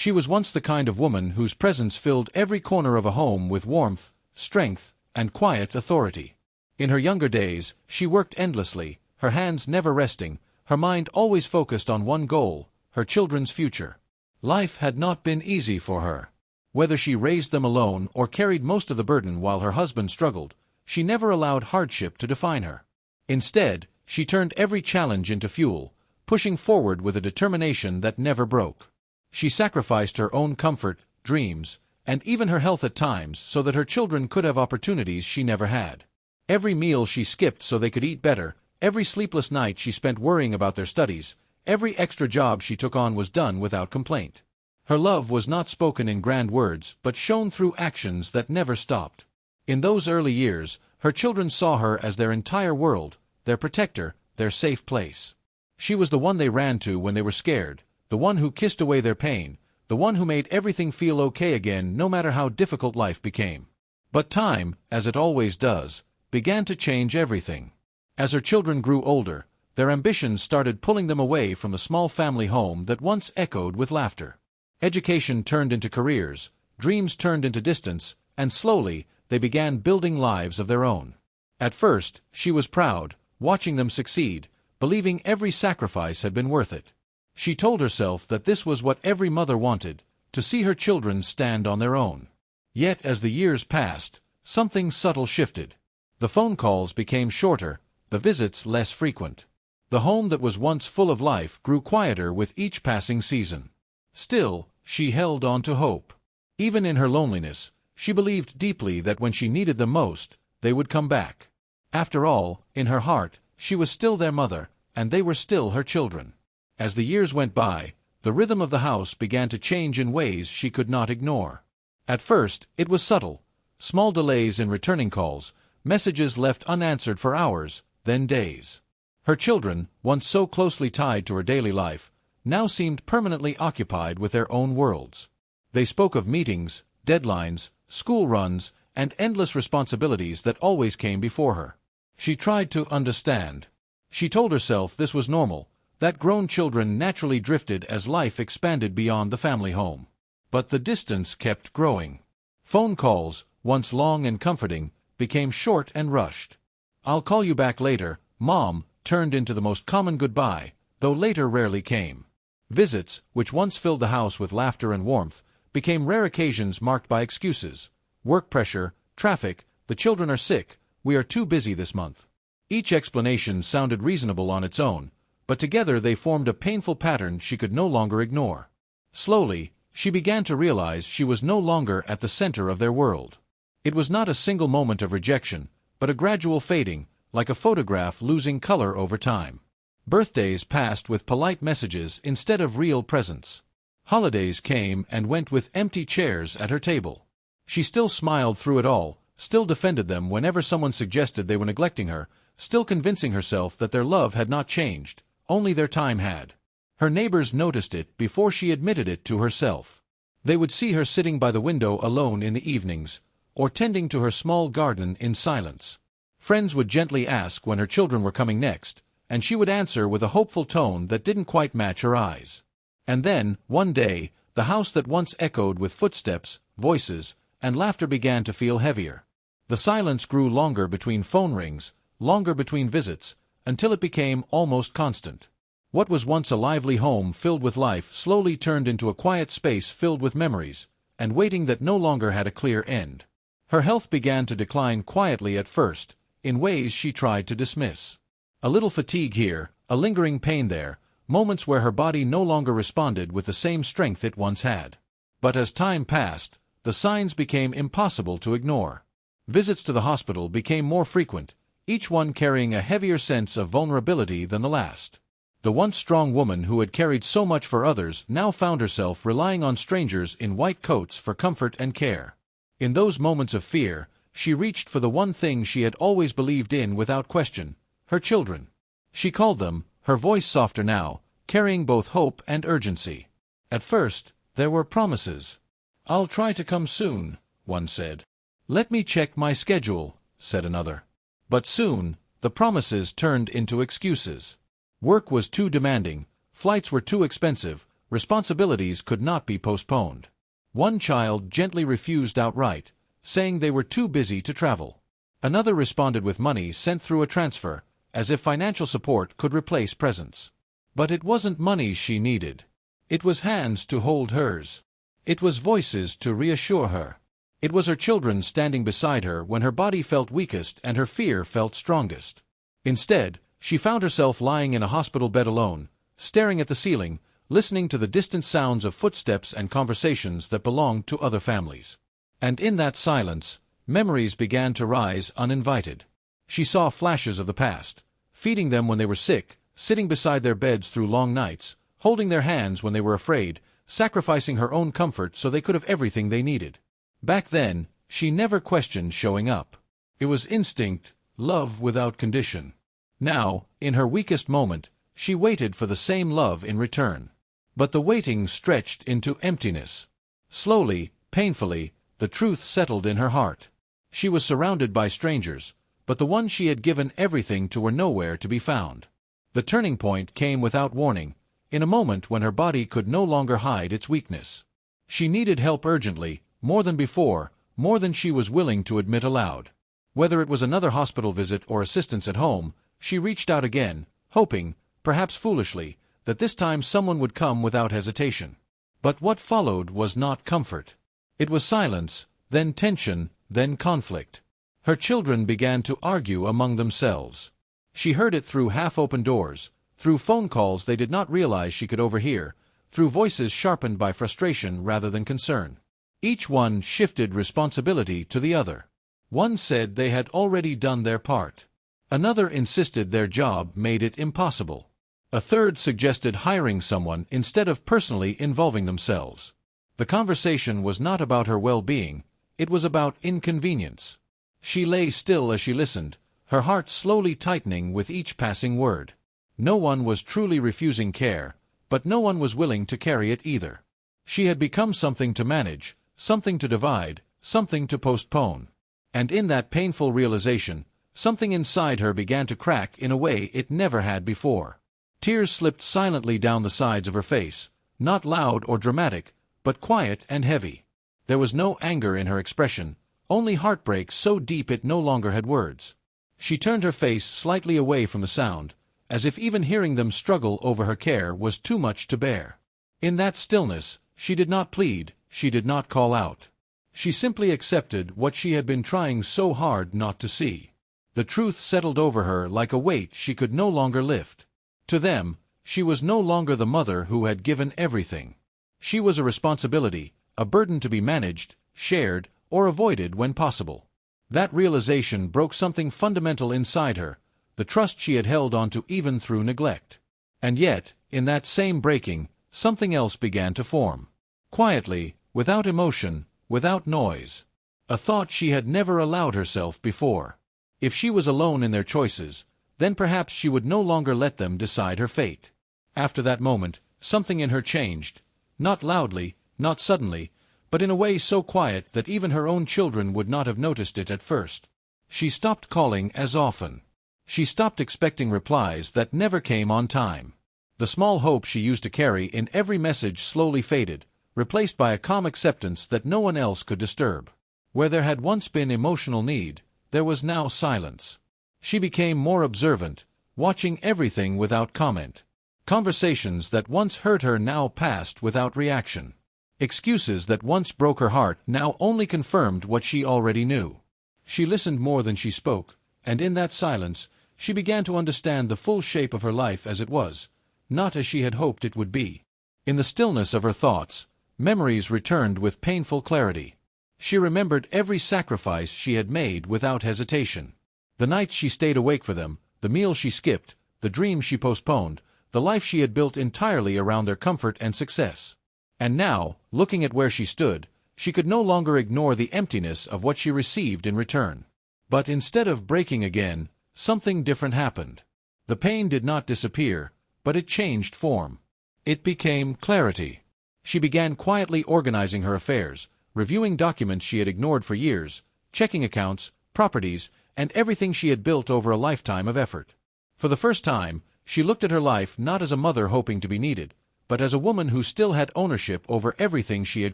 She was once the kind of woman whose presence filled every corner of a home with warmth, strength, and quiet authority. In her younger days, she worked endlessly, her hands never resting, her mind always focused on one goal, her children's future. Life had not been easy for her. Whether she raised them alone or carried most of the burden while her husband struggled, she never allowed hardship to define her. Instead, she turned every challenge into fuel, pushing forward with a determination that never broke. She sacrificed her own comfort, dreams, and even her health at times so that her children could have opportunities she never had. Every meal she skipped so they could eat better, every sleepless night she spent worrying about their studies, every extra job she took on was done without complaint. Her love was not spoken in grand words but shone through actions that never stopped. In those early years, her children saw her as their entire world, their protector, their safe place. She was the one they ran to when they were scared, the one who kissed away their pain, the one who made everything feel okay again no matter how difficult life became. But time, as it always does, began to change everything. As her children grew older, their ambitions started pulling them away from the small family home that once echoed with laughter. Education turned into careers, dreams turned into distance, and slowly, they began building lives of their own. At first, she was proud, watching them succeed, believing every sacrifice had been worth it. She told herself that this was what every mother wanted, to see her children stand on their own. Yet as the years passed, something subtle shifted. The phone calls became shorter, the visits less frequent. The home that was once full of life grew quieter with each passing season. Still, she held on to hope. Even in her loneliness, she believed deeply that when she needed them most, they would come back. After all, in her heart, she was still their mother, and they were still her children. As the years went by, the rhythm of the house began to change in ways she could not ignore. At first, it was subtle. Small delays in returning calls, messages left unanswered for hours, then days. Her children, once so closely tied to her daily life, now seemed permanently occupied with their own worlds. They spoke of meetings, deadlines, school runs, and endless responsibilities that always came before her. She tried to understand. She told herself this was normal, that grown children naturally drifted as life expanded beyond the family home. But the distance kept growing. Phone calls, once long and comforting, became short and rushed. "I'll call you back later, Mom," turned into the most common goodbye, though later rarely came. Visits, which once filled the house with laughter and warmth, became rare occasions marked by excuses. Work pressure, traffic, the children are sick, we are too busy this month. Each explanation sounded reasonable on its own, but together they formed a painful pattern she could no longer ignore. Slowly, she began to realize she was no longer at the center of their world. It was not a single moment of rejection, but a gradual fading, like a photograph losing color over time. Birthdays passed with polite messages instead of real presents. Holidays came and went with empty chairs at her table. She still smiled through it all, still defended them whenever someone suggested they were neglecting her, still convincing herself that their love had not changed, only their time had. Her neighbors noticed it before she admitted it to herself. They would see her sitting by the window alone in the evenings, or tending to her small garden in silence. Friends would gently ask when her children were coming next, and she would answer with a hopeful tone that didn't quite match her eyes. And then, one day, the house that once echoed with footsteps, voices, and laughter began to feel heavier. The silence grew longer between phone rings, longer between visits, until it became almost constant. What was once a lively home filled with life slowly turned into a quiet space filled with memories, and waiting that no longer had a clear end. Her health began to decline quietly at first, in ways she tried to dismiss. A little fatigue here, a lingering pain there, moments where her body no longer responded with the same strength it once had. But as time passed, the signs became impossible to ignore. Visits to the hospital became more frequent, each one carrying a heavier sense of vulnerability than the last. The once strong woman who had carried so much for others now found herself relying on strangers in white coats for comfort and care. In those moments of fear, she reached for the one thing she had always believed in without question: her children. She called them, her voice softer now, carrying both hope and urgency. At first, there were promises. "I'll try to come soon," one said. "Let me check my schedule," said another. But soon, the promises turned into excuses. Work was too demanding, flights were too expensive, responsibilities could not be postponed. One child gently refused outright, saying they were too busy to travel. Another responded with money sent through a transfer, as if financial support could replace presence. But it wasn't money she needed. It was hands to hold hers. It was voices to reassure her. It was her children standing beside her when her body felt weakest and her fear felt strongest. Instead, she found herself lying in a hospital bed alone, staring at the ceiling, listening to the distant sounds of footsteps and conversations that belonged to other families. And in that silence, memories began to rise uninvited. She saw flashes of the past, feeding them when they were sick, sitting beside their beds through long nights, holding their hands when they were afraid, sacrificing her own comfort so they could have everything they needed. Back then, she never questioned showing up. It was instinct, love without condition. Now, in her weakest moment, she waited for the same love in return. But the waiting stretched into emptiness. Slowly, painfully, the truth settled in her heart. She was surrounded by strangers, but the ones she had given everything to were nowhere to be found. The turning point came without warning, in a moment when her body could no longer hide its weakness. She needed help urgently, more than before, more than she was willing to admit aloud. Whether it was another hospital visit or assistance at home, she reached out again, hoping, perhaps foolishly, that this time someone would come without hesitation. But what followed was not comfort. It was silence, then tension, then conflict. Her children began to argue among themselves. She heard it through half-open doors, through phone calls they did not realize she could overhear, through voices sharpened by frustration rather than concern. Each one shifted responsibility to the other. One said they had already done their part. Another insisted their job made it impossible. A third suggested hiring someone instead of personally involving themselves. The conversation was not about her well-being, it was about inconvenience. She lay still as she listened, her heart slowly tightening with each passing word. No one was truly refusing care, but no one was willing to carry it either. She had become something to manage, something to divide, something to postpone. And in that painful realization, something inside her began to crack in a way it never had before. Tears slipped silently down the sides of her face, not loud or dramatic, but quiet and heavy. There was no anger in her expression, only heartbreak so deep it no longer had words. She turned her face slightly away from the sound, as if even hearing them struggle over her care was too much to bear. In that stillness, she did not plead, she did not call out. She simply accepted what she had been trying so hard not to see. The truth settled over her like a weight she could no longer lift. To them, she was no longer the mother who had given everything. She was a responsibility, a burden to be managed, shared, or avoided when possible. That realization broke something fundamental inside her, the trust she had held onto even through neglect. And yet, in that same breaking, something else began to form. Quietly, without emotion, without noise. A thought she had never allowed herself before. If she was alone in their choices, then perhaps she would no longer let them decide her fate. After that moment, something in her changed, not loudly, not suddenly, but in a way so quiet that even her own children would not have noticed it at first. She stopped calling as often. She stopped expecting replies that never came on time. The small hope she used to carry in every message slowly faded, replaced by a calm acceptance that no one else could disturb. Where there had once been emotional need, there was now silence. She became more observant, watching everything without comment. Conversations that once hurt her now passed without reaction. Excuses that once broke her heart now only confirmed what she already knew. She listened more than she spoke, and in that silence, she began to understand the full shape of her life as it was, not as she had hoped it would be. In the stillness of her thoughts, memories returned with painful clarity. She remembered every sacrifice she had made without hesitation. The nights she stayed awake for them, the meals she skipped, the dreams she postponed, the life she had built entirely around their comfort and success. And now, looking at where she stood, she could no longer ignore the emptiness of what she received in return. But instead of breaking again, something different happened. The pain did not disappear, but it changed form. It became clarity. She began quietly organizing her affairs, reviewing documents she had ignored for years, checking accounts, properties, and everything she had built over a lifetime of effort. For the first time, she looked at her life not as a mother hoping to be needed, but as a woman who still had ownership over everything she had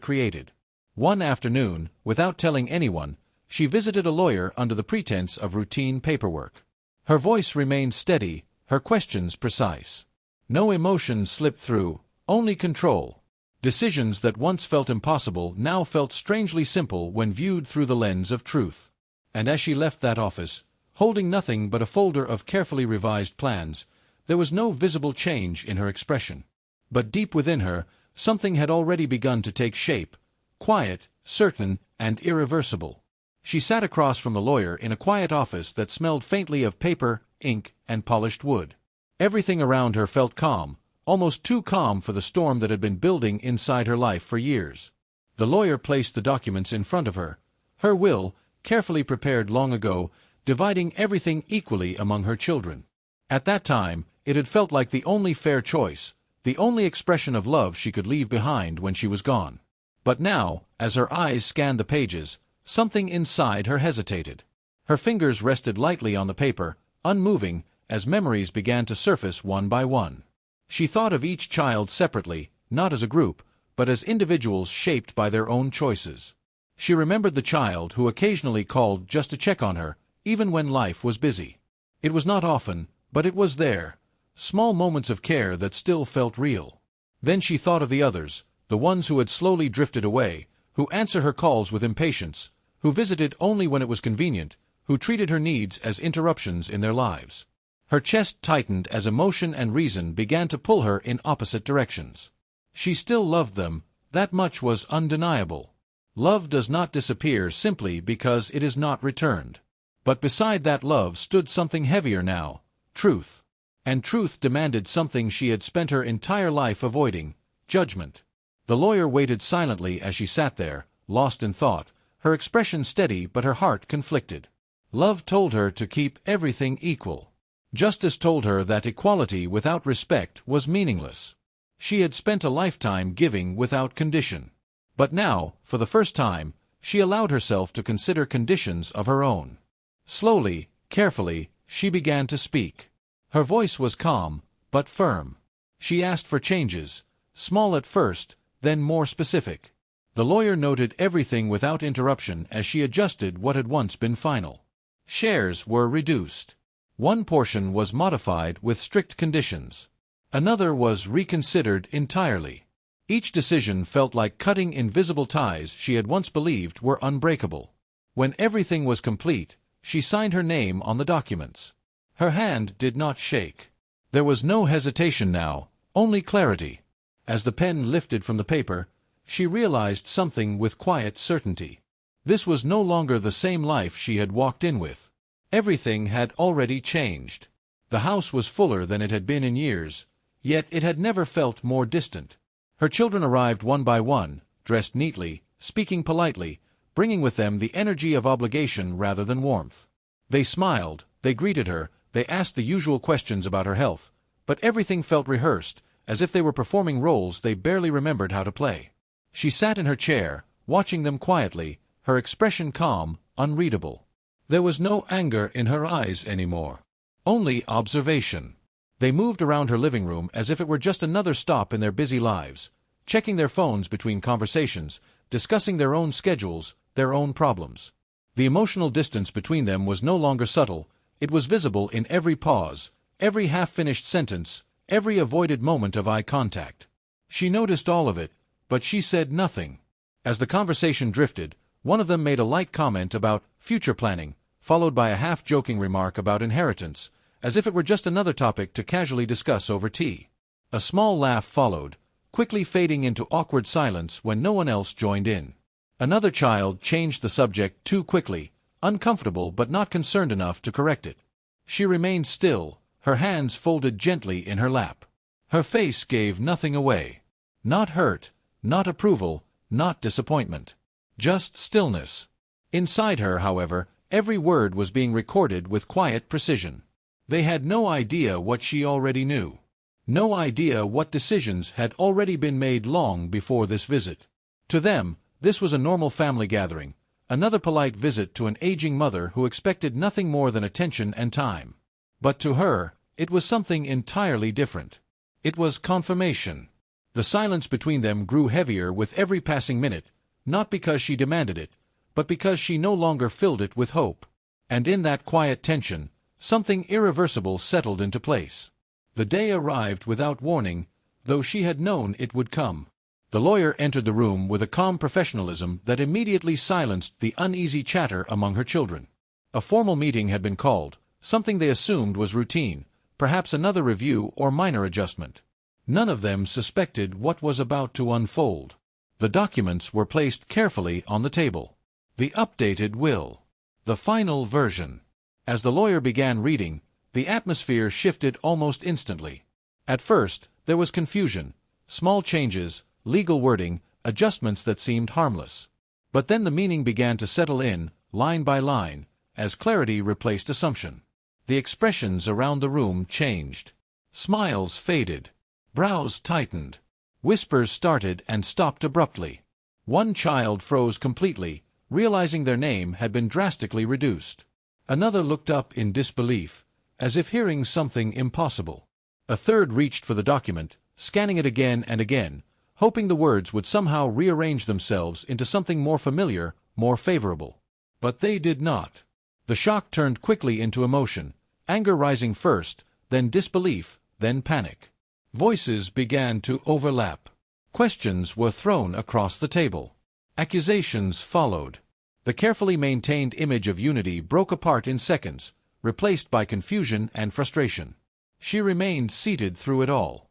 created. One afternoon, without telling anyone, she visited a lawyer under the pretense of routine paperwork. Her voice remained steady, her questions precise. No emotion slipped through, only control. Decisions that once felt impossible now felt strangely simple when viewed through the lens of truth. And as she left that office, holding nothing but a folder of carefully revised plans, there was no visible change in her expression. But deep within her, something had already begun to take shape, quiet, certain, and irreversible. She sat across from the lawyer in a quiet office that smelled faintly of paper, ink, and polished wood. Everything around her felt calm, almost too calm for the storm that had been building inside her life for years. The lawyer placed the documents in front of her, her will, carefully prepared long ago, dividing everything equally among her children. At that time, it had felt like the only fair choice, the only expression of love she could leave behind when she was gone. But now, as her eyes scanned the pages, something inside her hesitated. Her fingers rested lightly on the paper, unmoving, as memories began to surface one by one. She thought of each child separately, not as a group, but as individuals shaped by their own choices. She remembered the child who occasionally called just to check on her, even when life was busy. It was not often, but it was there, small moments of care that still felt real. Then she thought of the others, the ones who had slowly drifted away, who answered her calls with impatience, who visited only when it was convenient, who treated her needs as interruptions in their lives. Her chest tightened as emotion and reason began to pull her in opposite directions. She still loved them, that much was undeniable. Love does not disappear simply because it is not returned. But beside that love stood something heavier now, truth. And truth demanded something she had spent her entire life avoiding, judgment. The lawyer waited silently as she sat there, lost in thought, her expression steady but her heart conflicted. Love told her to keep everything equal. Justice told her that equality without respect was meaningless. She had spent a lifetime giving without condition. But now, for the first time, she allowed herself to consider conditions of her own. Slowly, carefully, she began to speak. Her voice was calm, but firm. She asked for changes, small at first, then more specific. The lawyer noted everything without interruption as she adjusted what had once been final. Shares were reduced. One portion was modified with strict conditions. Another was reconsidered entirely. Each decision felt like cutting invisible ties she had once believed were unbreakable. When everything was complete, she signed her name on the documents. Her hand did not shake. There was no hesitation now, only clarity. As the pen lifted from the paper, she realized something with quiet certainty. This was no longer the same life she had walked in with. Everything had already changed. The house was fuller than it had been in years, yet it had never felt more distant. Her children arrived one by one, dressed neatly, speaking politely, bringing with them the energy of obligation rather than warmth. They smiled, they greeted her, they asked the usual questions about her health, but everything felt rehearsed, as if they were performing roles they barely remembered how to play. She sat in her chair, watching them quietly, her expression calm, unreadable. There was no anger in her eyes anymore. Only observation. They moved around her living room as if it were just another stop in their busy lives, checking their phones between conversations, discussing their own schedules, their own problems. The emotional distance between them was no longer subtle, it was visible in every pause, every half-finished sentence, every avoided moment of eye contact. She noticed all of it, but she said nothing. As the conversation drifted, one of them made a light comment about future planning, followed by a half-joking remark about inheritance, as if it were just another topic to casually discuss over tea. A small laugh followed, quickly fading into awkward silence when no one else joined in. Another child changed the subject too quickly, uncomfortable but not concerned enough to correct it. She remained still, her hands folded gently in her lap. Her face gave nothing away. Not hurt, not approval, not disappointment. Just stillness. Inside her, however, every word was being recorded with quiet precision. They had no idea what she already knew. No idea what decisions had already been made long before this visit. To them, this was a normal family gathering, another polite visit to an aging mother who expected nothing more than attention and time. But to her, it was something entirely different. It was confirmation. The silence between them grew heavier with every passing minute, not because she demanded it, but because she no longer filled it with hope. And in that quiet tension, something irreversible settled into place. The day arrived without warning, though she had known it would come. The lawyer entered the room with a calm professionalism that immediately silenced the uneasy chatter among her children. A formal meeting had been called, something they assumed was routine, perhaps another review or minor adjustment. None of them suspected what was about to unfold. The documents were placed carefully on the table. The updated will. The final version. As the lawyer began reading, the atmosphere shifted almost instantly. At first, there was confusion, small changes, legal wording, adjustments that seemed harmless. But then the meaning began to settle in, line by line, as clarity replaced assumption. The expressions around the room changed. Smiles faded. Brows tightened. Whispers started and stopped abruptly. One child froze completely, realizing their name had been drastically reduced. Another looked up in disbelief, as if hearing something impossible. A third reached for the document, scanning it again and again, hoping the words would somehow rearrange themselves into something more familiar, more favorable. But they did not. The shock turned quickly into emotion, anger rising first, then disbelief, then panic. Voices began to overlap. Questions were thrown across the table. Accusations followed. The carefully maintained image of unity broke apart in seconds, replaced by confusion and frustration. She remained seated through it all.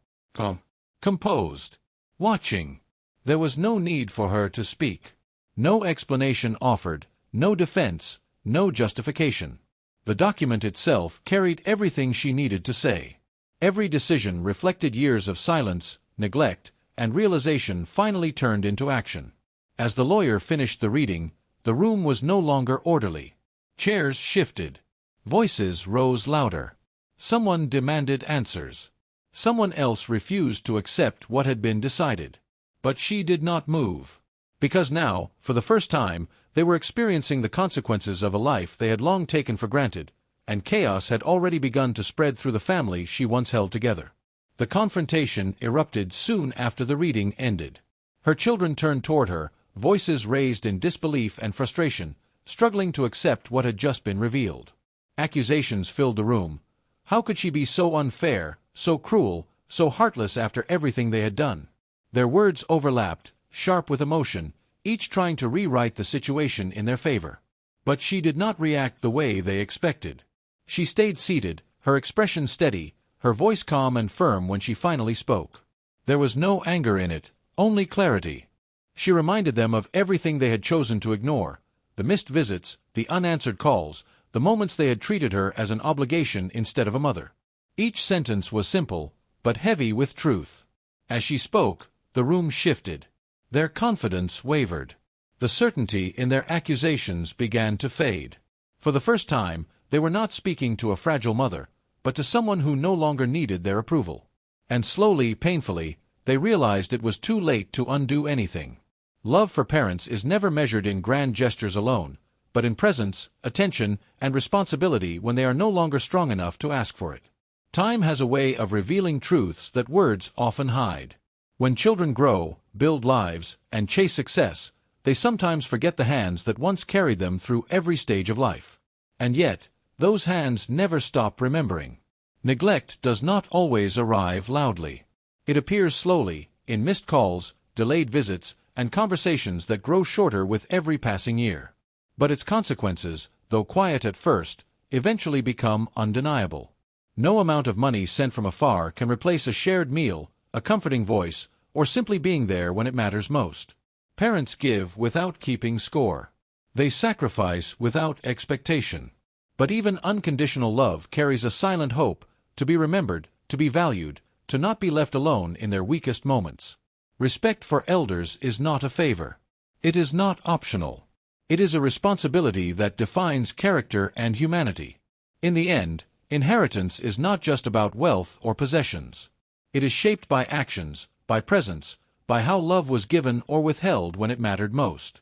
Composed. Watching. There was no need for her to speak. No explanation offered, no defense, no justification. The document itself carried everything she needed to say. Every decision reflected years of silence, neglect, and realization finally turned into action. As the lawyer finished the reading, the room was no longer orderly. Chairs shifted. Voices rose louder. Someone demanded answers. Someone else refused to accept what had been decided. But she did not move. Because now, for the first time, they were experiencing the consequences of a life they had long taken for granted, and chaos had already begun to spread through the family she once held together. The confrontation erupted soon after the reading ended. Her children turned toward her, voices raised in disbelief and frustration, struggling to accept what had just been revealed. Accusations filled the room. How could she be so unfair, so cruel, so heartless after everything they had done? Their words overlapped, sharp with emotion, each trying to rewrite the situation in their favor. But she did not react the way they expected. She stayed seated, her expression steady, her voice calm and firm when she finally spoke. There was no anger in it, only clarity. She reminded them of everything they had chosen to ignore, the missed visits, the unanswered calls, the moments they had treated her as an obligation instead of a mother. Each sentence was simple, but heavy with truth. As she spoke, the room shifted. Their confidence wavered. The certainty in their accusations began to fade. For the first time, they were not speaking to a fragile mother, but to someone who no longer needed their approval. And slowly, painfully, they realized it was too late to undo anything. Love for parents is never measured in grand gestures alone, but in presence, attention, and responsibility when they are no longer strong enough to ask for it. Time has a way of revealing truths that words often hide. When children grow, build lives, and chase success, they sometimes forget the hands that once carried them through every stage of life. And yet, those hands never stop remembering. Neglect does not always arrive loudly. It appears slowly, in missed calls, delayed visits, and conversations that grow shorter with every passing year. But its consequences, though quiet at first, eventually become undeniable. No amount of money sent from afar can replace a shared meal, a comforting voice, or simply being there when it matters most. Parents give without keeping score. They sacrifice without expectation. But even unconditional love carries a silent hope, to be remembered, to be valued, to not be left alone in their weakest moments. Respect for elders is not a favor. It is not optional. It is a responsibility that defines character and humanity. In the end, inheritance is not just about wealth or possessions. It is shaped by actions, by presence, by how love was given or withheld when it mattered most.